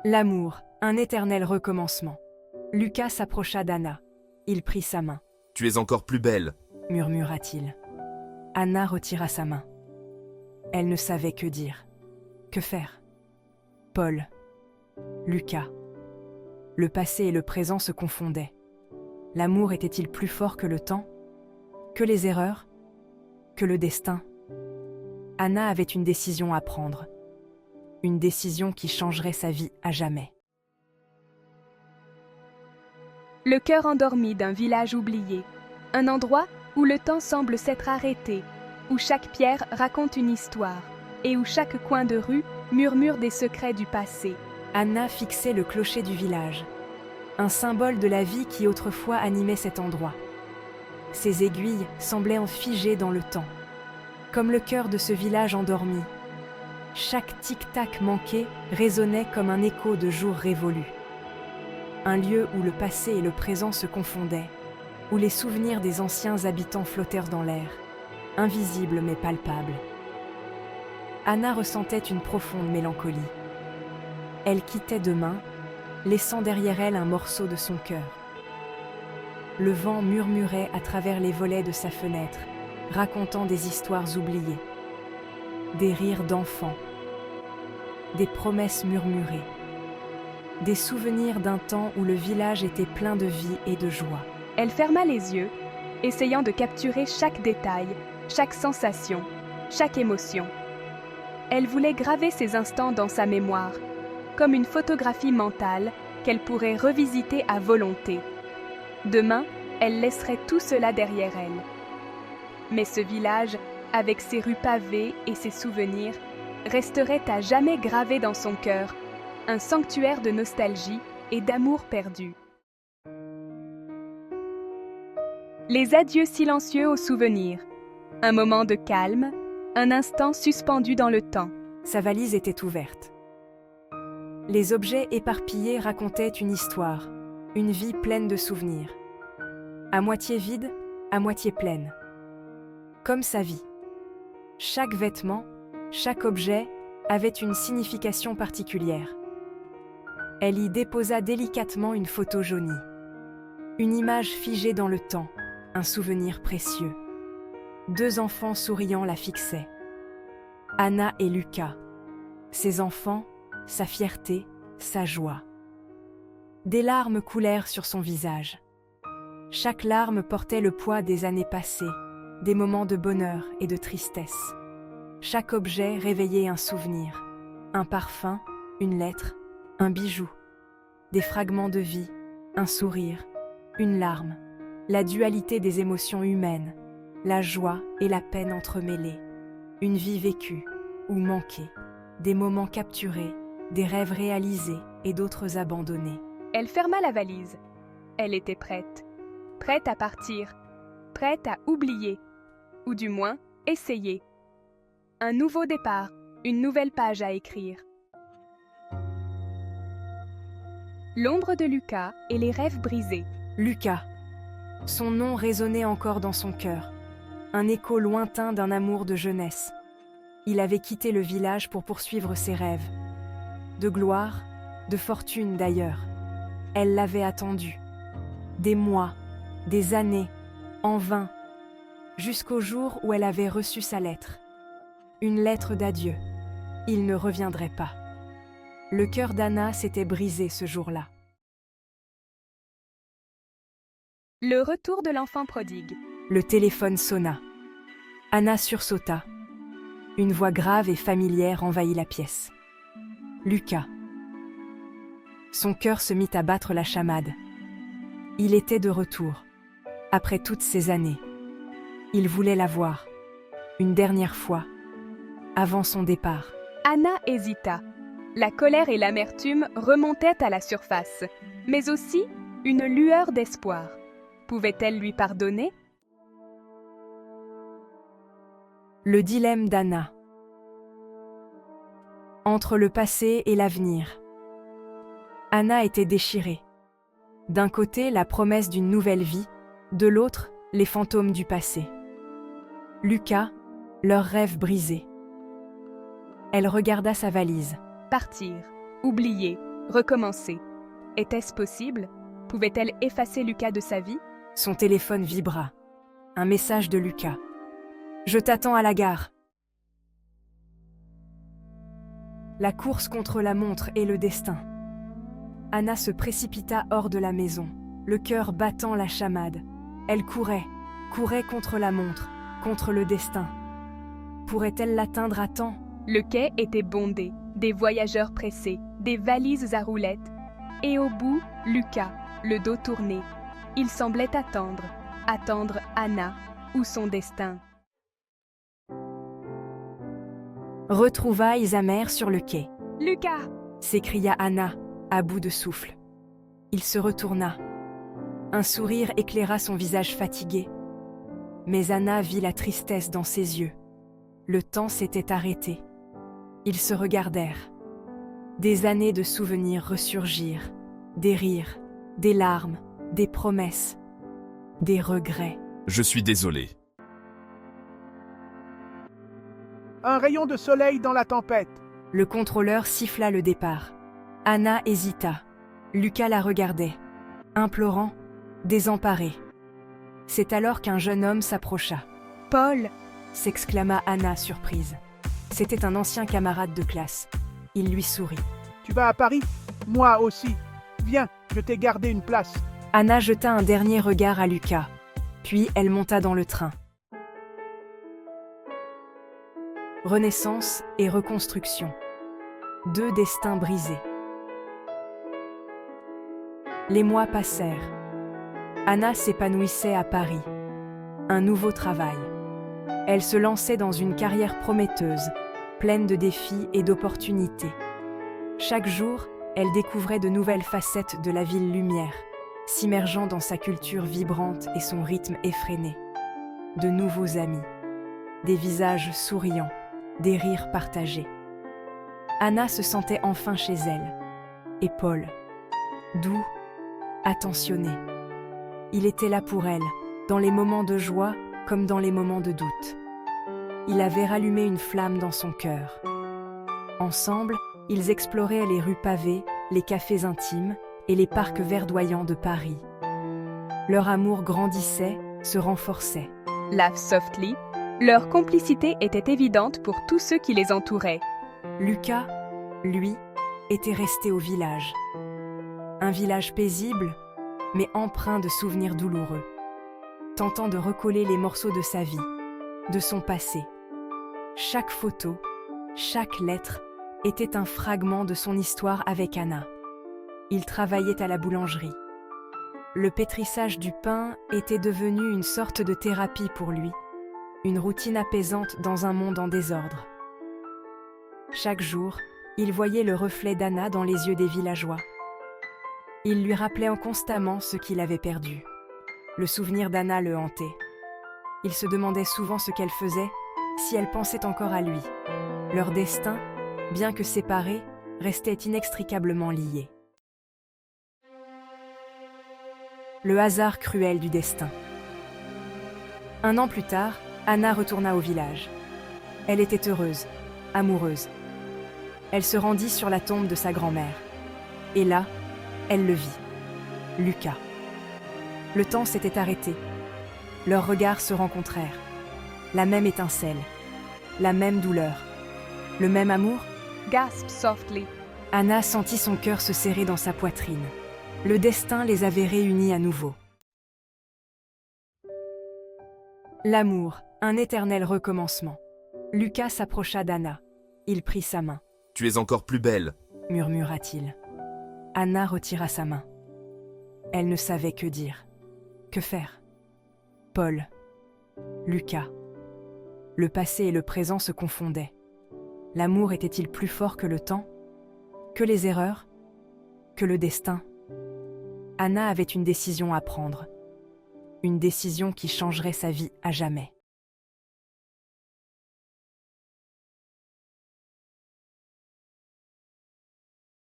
L'amour, un éternel recommencement. Lucas s'approcha d'Anna. Il prit sa main. « Tu es encore plus belle. » murmura-t-il. Anna retira sa main. Elle ne savait que dire. Que faire? Paul. Lucas. Le passé et le présent se confondaient. L'amour était-il plus fort que le temps? Que les erreurs? Que le destin? Anna avait une décision à prendre. Une décision qui changerait sa vie à jamais. Le cœur endormi d'un village oublié. Un endroit où le temps semble s'être arrêté, où chaque pierre raconte une histoire et où chaque coin de rue murmure des secrets du passé. Anna fixait le clocher du village, un symbole de la vie qui autrefois animait cet endroit. Ses aiguilles semblaient en figer dans le temps, comme le cœur de ce village endormi. Chaque tic-tac manqué résonnait comme un écho de jours révolus. Un lieu où le passé et le présent se confondaient, où les souvenirs des anciens habitants flottèrent dans l'air, invisibles mais palpables. Anna ressentait une profonde mélancolie. Elle quittait demain, laissant derrière elle un morceau de son cœur. Le vent murmurait à travers les volets de sa fenêtre, racontant des histoires oubliées, des rires d'enfants, des promesses murmurées, des souvenirs d'un temps où le village était plein de vie et de joie. Elle ferma les yeux, essayant de capturer chaque détail, chaque sensation, chaque émotion. Elle voulait graver ces instants dans sa mémoire, comme une photographie mentale qu'elle pourrait revisiter à volonté. Demain, elle laisserait tout cela derrière elle. Mais ce village, avec ses rues pavées et ses souvenirs, resterait à jamais gravé dans son cœur, un sanctuaire de nostalgie et d'amour perdu. Les adieux silencieux aux souvenirs. Un moment de calme, un instant suspendu dans le temps. Sa valise était ouverte. Les objets éparpillés racontaient une histoire, une vie pleine de souvenirs. À moitié vide, à moitié pleine. Comme sa vie. Chaque vêtement, chaque objet avait une signification particulière. Elle y déposa délicatement une photo jaunie. Une image figée dans le temps, un souvenir précieux. 2 enfants souriants la fixaient. Anna et Lucas. Ses enfants, sa fierté, sa joie. Des larmes coulèrent sur son visage. Chaque larme portait le poids des années passées, des moments de bonheur et de tristesse. Chaque objet réveillait un souvenir, un parfum, une lettre, un bijou, des fragments de vie, un sourire, une larme, la dualité des émotions humaines, la joie et la peine entremêlées, une vie vécue ou manquée, des moments capturés, des rêves réalisés et d'autres abandonnés. Elle ferma la valise. Elle était prête. Prête à partir. Prête à oublier. Ou du moins, essayer. Un nouveau départ, une nouvelle page à écrire. L'ombre de Lucas et les rêves brisés. Lucas. Son nom résonnait encore dans son cœur. Un écho lointain d'un amour de jeunesse. Il avait quitté le village pour poursuivre ses rêves. De gloire, de fortune d'ailleurs. Elle l'avait attendu. Des mois, des années, en vain, jusqu'au jour où elle avait reçu sa lettre. Une lettre d'adieu. Il ne reviendrait pas. Le cœur d'Anna s'était brisé ce jour-là. Le retour de l'enfant prodigue. Le téléphone sonna. Anna sursauta. Une voix grave et familière envahit la pièce. Lucas. Son cœur se mit à battre la chamade. Il était de retour, après toutes ces années. Il voulait la voir, une dernière fois, avant son départ. Anna hésita. La colère et l'amertume remontaient à la surface, mais aussi une lueur d'espoir. Pouvait-elle lui pardonner? Le dilemme d'Anna. Entre le passé et l'avenir. Anna était déchirée. D'un côté, la promesse d'une nouvelle vie, de l'autre, les fantômes du passé. Lucas, leurs rêves brisés. Elle regarda sa valise. Partir, oublier, recommencer. Était-ce possible? Pouvait-elle effacer Lucas de sa vie? Son téléphone vibra. Un message de Lucas. « Je t'attends à la gare. » La course contre la montre et le destin. Anna se précipita hors de la maison, le cœur battant la chamade. Elle courait contre la montre, contre le destin. Pourrait-elle l'atteindre à temps? Le quai était bondé, des voyageurs pressés, des valises à roulettes. Et au bout, Lucas, le dos tourné. Il semblait attendre Anna ou son destin. Retrouvailles amères sur le quai. « Lucas !» s'écria Anna, à bout de souffle. Il se retourna. Un sourire éclaira son visage fatigué. Mais Anna vit la tristesse dans ses yeux. Le temps s'était arrêté. Ils se regardèrent. Des années de souvenirs ressurgirent. Des rires, des larmes, des promesses, des regrets. Je suis désolé. Un rayon de soleil dans la tempête. Le contrôleur siffla le départ. Anna hésita. Lucas la regardait, implorant, désemparé. C'est alors qu'un jeune homme s'approcha. « Paul !» s'exclama Anna surprise. C'était un ancien camarade de classe. Il lui sourit. « Tu vas à Paris? Moi aussi. Viens, je t'ai gardé une place. » Anna jeta un dernier regard à Lucas, puis elle monta dans le train. Renaissance et reconstruction. Deux destins brisés. Les mois passèrent. Anna s'épanouissait à Paris. Un nouveau travail. Elle se lançait dans une carrière prometteuse, pleine de défis et d'opportunités. Chaque jour, elle découvrait de nouvelles facettes de la ville lumière, s'immergeant dans sa culture vibrante et son rythme effréné. De nouveaux amis, des visages souriants, des rires partagés. Anna se sentait enfin chez elle. Et Paul, doux, attentionné. Il était là pour elle, dans les moments de joie comme dans les moments de doute. Il avait rallumé une flamme dans son cœur. Ensemble, ils exploraient les rues pavées, les cafés intimes et les parcs verdoyants de Paris. Leur amour grandissait, se renforçait. Laugh softly, leur complicité était évidente pour tous ceux qui les entouraient. Lucas, lui, était resté au village. Un village paisible, mais empreint de souvenirs douloureux, tentant de recoller les morceaux de sa vie, de son passé. Chaque photo, chaque lettre était un fragment de son histoire avec Anna. Il travaillait à la boulangerie. Le pétrissage du pain était devenu une sorte de thérapie pour lui, une routine apaisante dans un monde en désordre. Chaque jour, il voyait le reflet d'Anna dans les yeux des villageois. Il lui rappelait constamment ce qu'il avait perdu. Le souvenir d'Anna le hantait. Il se demandait souvent ce qu'elle faisait, si elle pensait encore à lui. Leur destin, bien que séparés, restait inextricablement liés. Le hasard cruel du destin. 1 an plus tard, Anna retourna au village. Elle était heureuse, amoureuse. Elle se rendit sur la tombe de sa grand-mère. Et là, elle le vit. Lucas. Le temps s'était arrêté. Leurs regards se rencontrèrent. La même étincelle, la même douleur, le même amour. Gasp softly. Anna sentit son cœur se serrer dans sa poitrine. Le destin les avait réunis à nouveau. L'amour, un éternel recommencement. Lucas s'approcha d'Anna. Il prit sa main. « Tu es encore plus belle !» murmura-t-il. Anna retira sa main. Elle ne savait que dire. Que faire? Paul. Lucas. Le passé et le présent se confondaient. L'amour était-il plus fort que le temps? Que les erreurs? Que le destin? Anna avait une décision à prendre. Une décision qui changerait sa vie à jamais.